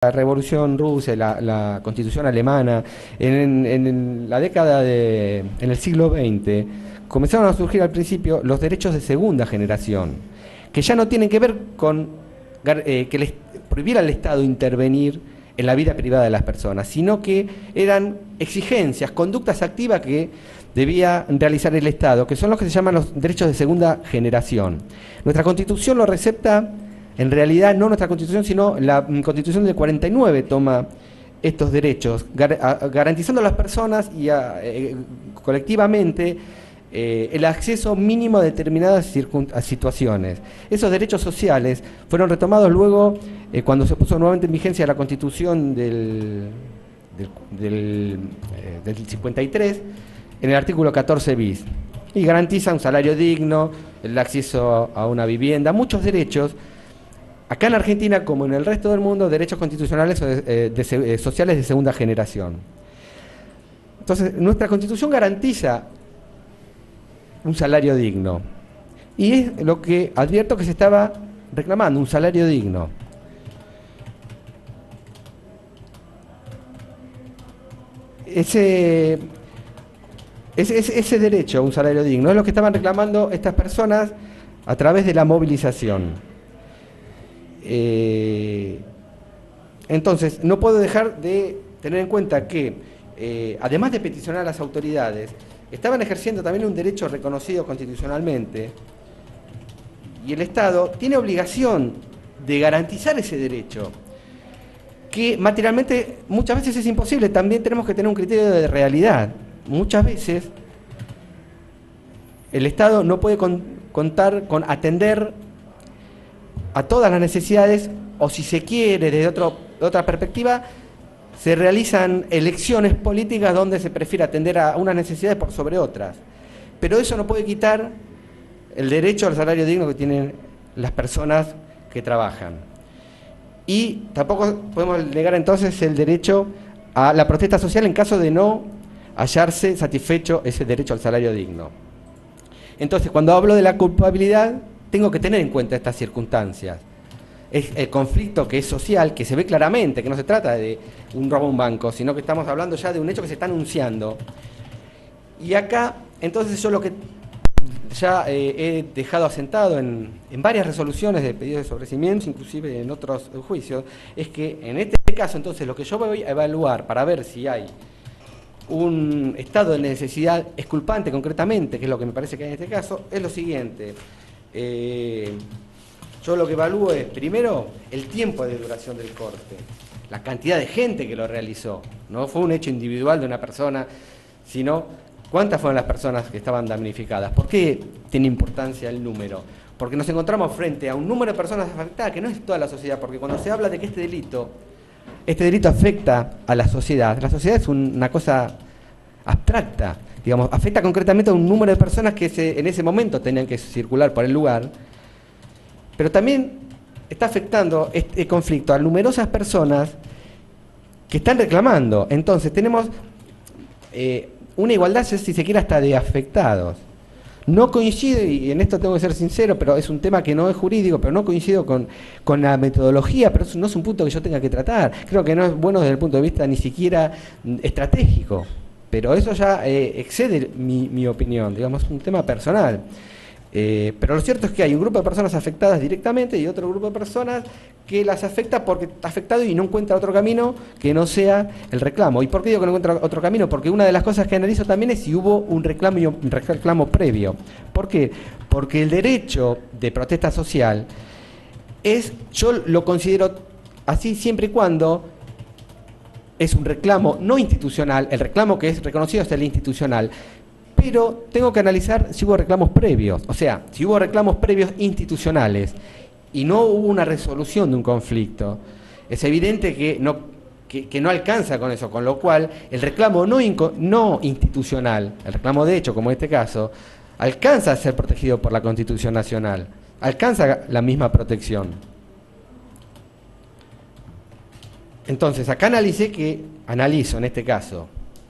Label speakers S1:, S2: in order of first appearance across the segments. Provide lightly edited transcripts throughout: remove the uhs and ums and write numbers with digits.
S1: La Revolución Rusa, la Constitución alemana, en la década en el siglo XX, comenzaron a surgir al principio los derechos de segunda generación, que ya no tienen que ver con que les prohibiera al Estado intervenir en la vida privada de las personas, sino que eran exigencias, conductas activas que debía realizar el Estado, que son los que se llaman los derechos de segunda generación. Nuestra Constitución lo recepta. En realidad, no nuestra Constitución, sino la Constitución del 49 toma estos derechos, garantizando a las personas y colectivamente el acceso mínimo a determinadas situaciones. Esos derechos sociales fueron retomados luego cuando se puso nuevamente en vigencia la Constitución del 53, en el artículo 14 bis, y garantiza un salario digno, el acceso a una vivienda, muchos derechos. Acá en Argentina, como en el resto del mundo, derechos constitucionales sociales de segunda generación. Entonces, nuestra Constitución garantiza un salario digno. Y es lo que advierto que se estaba reclamando, un salario digno. Ese derecho a un salario digno es lo que estaban reclamando estas personas a través de la movilización. Entonces, no puedo dejar de tener en cuenta que, además de peticionar a las autoridades, estaban ejerciendo también un derecho reconocido constitucionalmente, y el Estado tiene obligación de garantizar ese derecho, que materialmente muchas veces es imposible. También tenemos que tener un criterio de realidad. Muchas veces el Estado no puede contar con atender a todas las necesidades, o si se quiere desde otra perspectiva, se realizan elecciones políticas donde se prefiere atender a unas necesidades por sobre otras. Pero eso no puede quitar el derecho al salario digno que tienen las personas que trabajan. Y tampoco podemos negar entonces el derecho a la protesta social en caso de no hallarse satisfecho ese derecho al salario digno. Entonces, cuando hablo de la culpabilidad, tengo que tener en cuenta estas circunstancias. Es el conflicto que es social, que se ve claramente, que no se trata de un robo a un banco, sino que estamos hablando ya de un hecho que se está anunciando. Y acá, entonces, yo lo que ya he dejado asentado en varias resoluciones de pedidos de sobrecimientos, inclusive en otros juicios, es que en este caso, entonces, lo que yo voy a evaluar para ver si hay un estado de necesidad exculpante concretamente, que es lo que me parece que hay en este caso, es lo siguiente. Yo lo que evalúo es, primero, el tiempo de duración del corte, la cantidad de gente que lo realizó. No fue un hecho individual de una persona, sino cuántas fueron las personas que estaban damnificadas. ¿Por qué tiene importancia el número? Porque nos encontramos frente a un número de personas afectadas que no es toda la sociedad, porque cuando se habla de que este delito afecta a la sociedad es una cosa abstracta. Digamos, afecta concretamente a un número de personas que en ese momento tenían que circular por el lugar, pero también está afectando este conflicto a numerosas personas que están reclamando. Entonces tenemos una igualdad, si se quiere, hasta de afectados. No coincide, y en esto tengo que ser sincero, pero es un tema que no es jurídico, pero no coincido con la metodología, pero eso no es un punto que yo tenga que tratar. Creo que no es bueno desde el punto de vista ni siquiera estratégico. Pero eso ya excede mi opinión, digamos, es un tema personal. Pero lo cierto es que hay un grupo de personas afectadas directamente y otro grupo de personas que las afecta porque está afectado y no encuentra otro camino que no sea el reclamo. ¿Y por qué digo que no encuentra otro camino? Porque una de las cosas que analizo también es si hubo un reclamo previo. ¿Por qué? Porque el derecho de protesta social yo lo considero así siempre y cuando es un reclamo no institucional. El reclamo que es reconocido es el institucional, pero tengo que analizar si hubo reclamos previos, o sea, si hubo reclamos previos institucionales y no hubo una resolución de un conflicto. Es evidente que no alcanza con eso, con lo cual el reclamo no institucional, el reclamo de hecho, como en este caso, alcanza a ser protegido por la Constitución Nacional, alcanza la misma protección. Entonces, acá analizo en este caso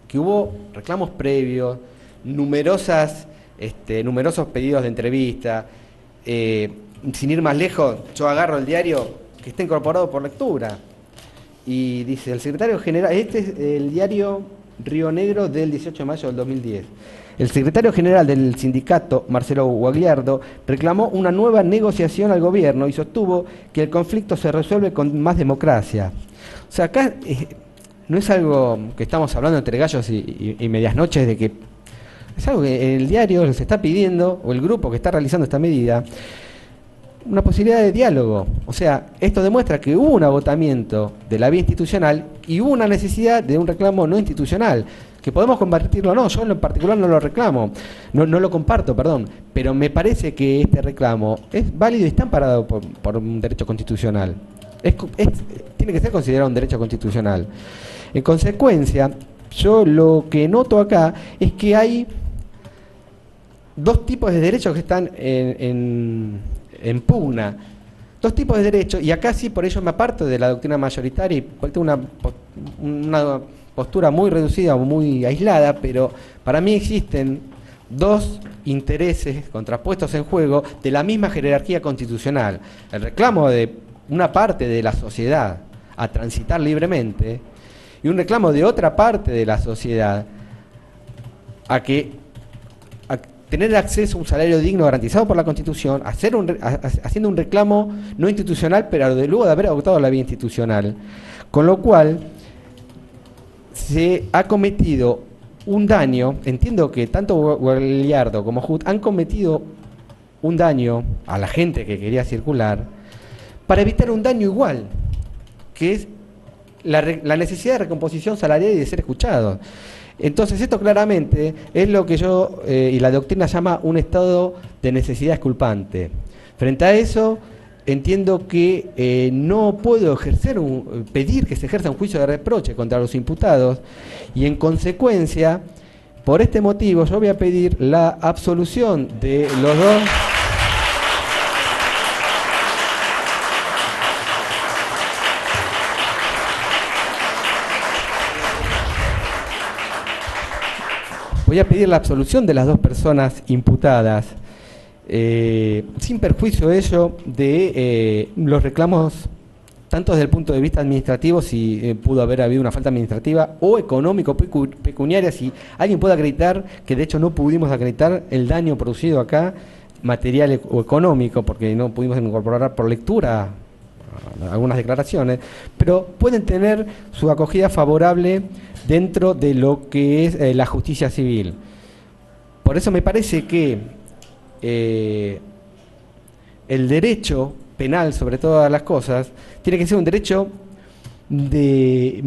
S1: que hubo reclamos previos, numerosos pedidos de entrevista. Sin ir más lejos, yo agarro el diario que está incorporado por lectura y dice, el secretario general, este es el diario Río Negro del 18 de mayo del 2010. El secretario general del sindicato, Marcelo Guagliardo, reclamó una nueva negociación al gobierno y sostuvo que el conflicto se resuelve con más democracia. O sea, acá no es algo que estamos hablando entre gallos y medias noches, de que es algo que el diario se está pidiendo, o el grupo que está realizando esta medida, una posibilidad de diálogo. O sea, esto demuestra que hubo un agotamiento de la vía institucional y hubo una necesidad de un reclamo no institucional, que podemos compartirlo o no. Yo en particular no lo reclamo, no lo comparto, perdón, pero me parece que este reclamo es válido y está amparado por un derecho constitucional. Tiene que ser considerado un derecho constitucional. En consecuencia, yo lo que noto acá es que hay dos tipos de derechos que están en pugna, dos tipos de derechos, y acá sí por ello me aparto de la doctrina mayoritaria y tengo una postura muy reducida o muy aislada, pero para mí existen dos intereses contrapuestos en juego de la misma jerarquía constitucional: el reclamo de una parte de la sociedad a transitar libremente y un reclamo de otra parte de la sociedad a tener acceso a un salario digno garantizado por la Constitución, haciendo un reclamo no institucional, pero luego de haber adoptado la vía institucional. Con lo cual, se ha cometido un daño. Entiendo que tanto Guagliardo como Hood han cometido un daño a la gente que quería circular para evitar un daño igual, que es la necesidad de recomposición salarial y de ser escuchados. Entonces esto claramente es lo que yo y la doctrina llama un estado de necesidad exculpante. Frente a eso, entiendo que no puedo pedir que se ejerza un juicio de reproche contra los imputados, y en consecuencia, por este motivo, yo voy a pedir la absolución de los dos. Voy a pedir la absolución de las dos personas imputadas, sin perjuicio de ello de los reclamos, tanto desde el punto de vista administrativo, si pudo haber habido una falta administrativa, o económico, pecuniaria, si alguien puede acreditar, que de hecho no pudimos acreditar el daño producido acá, material o económico, porque no pudimos incorporar por lectura algunas declaraciones, pero pueden tener su acogida favorable dentro de lo que es la justicia civil. Por eso me parece que el derecho penal, sobre todas las cosas, tiene que ser un derecho tiene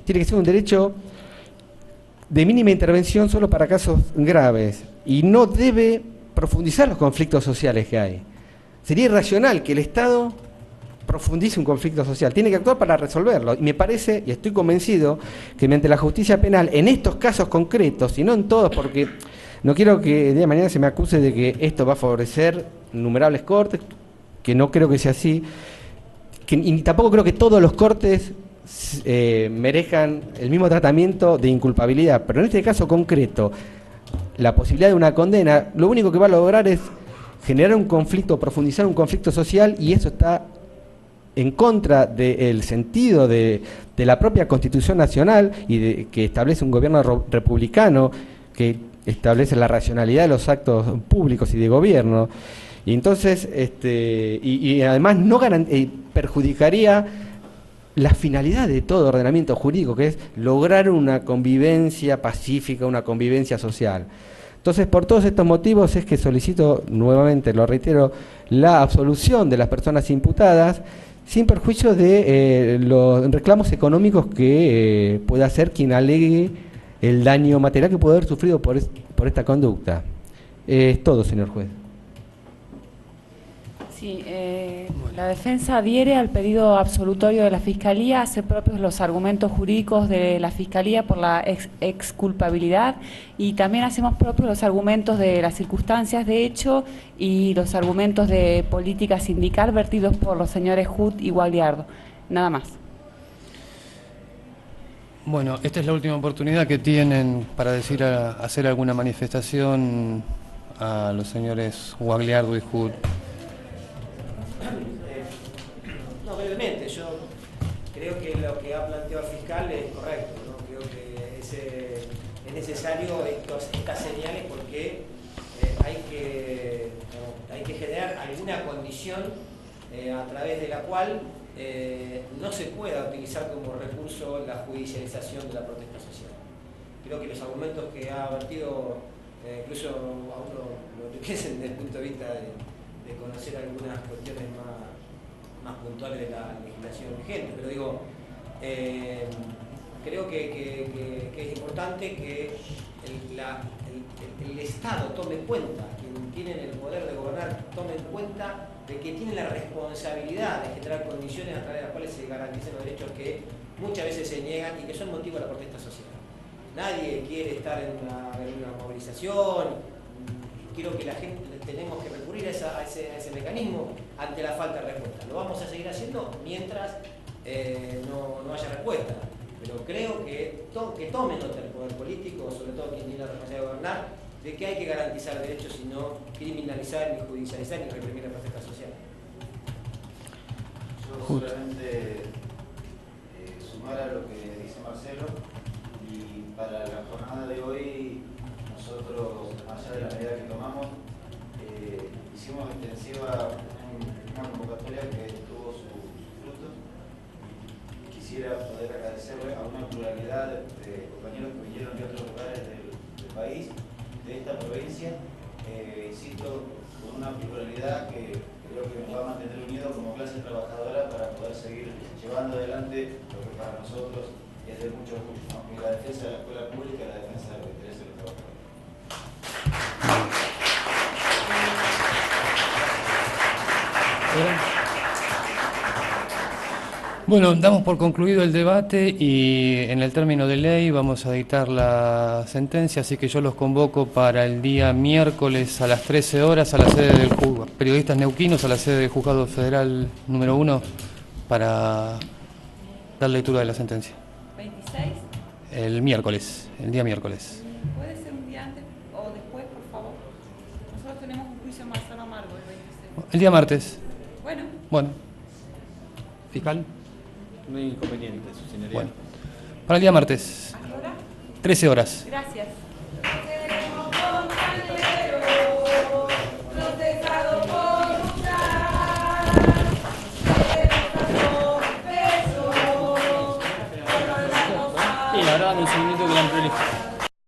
S1: que ser un derecho de mínima intervención solo para casos graves, y no debe profundizar los conflictos sociales que hay. Sería irracional que el Estado profundice un conflicto social, tiene que actuar para resolverlo, y me parece, y estoy convencido, que mediante la justicia penal, en estos casos concretos, y no en todos, porque no quiero que el día de mañana se me acuse de que esto va a favorecer innumerables cortes, que no creo que sea así, y tampoco creo que todos los cortes merezcan el mismo tratamiento de inculpabilidad, pero en este caso concreto, la posibilidad de una condena, lo único que va a lograr es generar un conflicto, profundizar un conflicto social, y eso está en contra del sentido de la propia Constitución Nacional y que establece un gobierno republicano, que establece la racionalidad de los actos públicos y de gobierno. Y entonces, y además no perjudicaría la finalidad de todo ordenamiento jurídico, que es lograr una convivencia pacífica, una convivencia social. Entonces, por todos estos motivos es que solicito nuevamente, lo reitero, la absolución de las personas imputadas, sin perjuicio de los reclamos económicos que pueda hacer quien alegue el daño material que puede haber sufrido por esta conducta. Es todo, señor juez.
S2: Sí, la defensa adhiere al pedido absolutorio de la Fiscalía, hace propios los argumentos jurídicos de la Fiscalía por la exculpabilidad, y también hacemos propios los argumentos de las circunstancias de hecho y los argumentos de política sindical vertidos por los señores Hood y Guagliardo. Nada más.
S3: Bueno, esta es la última oportunidad que tienen para hacer alguna manifestación a los señores Guagliardo y Hood.
S1: No, brevemente, yo creo que
S4: lo que ha planteado el fiscal es correcto, ¿no? Creo que es necesario estas señales porque hay que generar alguna condición a través de la cual no se pueda utilizar como recurso la judicialización de la protesta social. Creo que los argumentos que ha vertido incluso a uno lo enriquecen desde el punto de vista de conocer algunas cuestiones más puntuales de la legislación vigente, pero digo, creo que es importante que el Estado tome en cuenta, quien tiene el poder de gobernar, tome en cuenta de que tiene la responsabilidad de generar condiciones a través de las cuales se garanticen los derechos que muchas veces se niegan y que son motivo de la protesta social. Nadie quiere estar en una movilización. Quiero que la gente tenemos que recurrir a ese mecanismo ante la falta de respuesta. Lo vamos a seguir haciendo mientras no haya respuesta. Pero creo que tome nota el poder político, sobre todo quien tiene la responsabilidad de gobernar, de que hay que garantizar derechos y no criminalizar, ni judicializar, ni reprimir la protesta social.
S5: Yo solamente sumar a lo que dice Marcelo, y para la jornada de hoy nosotros, más allá de la medida que tomamos, hicimos extensiva una convocatoria que tuvo sus frutos. Quisiera poder agradecerle a una pluralidad de compañeros que vinieron de otros lugares del país, de esta provincia, insisto, con una pluralidad que creo que nos va a mantener unidos como clase trabajadora para poder seguir llevando adelante lo que para nosotros es de mucho orgullo, ¿no? Que es la defensa de la escuela pública y la defensa de los intereses de los trabajadores.
S3: Bueno, damos por concluido el debate y en el término de ley vamos a dictar la sentencia, así que yo los convoco para el día miércoles a las 13 horas a la sede del periodistas neuquinos, a la sede del Juzgado Federal número 1 para dar lectura de la sentencia.
S2: ¿26?
S3: El miércoles, el día miércoles.
S2: ¿Puede ser un día antes o después, por favor? Nosotros tenemos un juicio más amargo el 26.
S3: El día martes.
S2: Bueno.
S3: Fiscal.
S1: No hay inconveniente, su señoría.
S3: Bueno, para el día martes.
S2: ¿A qué hora?
S3: 13 horas.
S2: Gracias.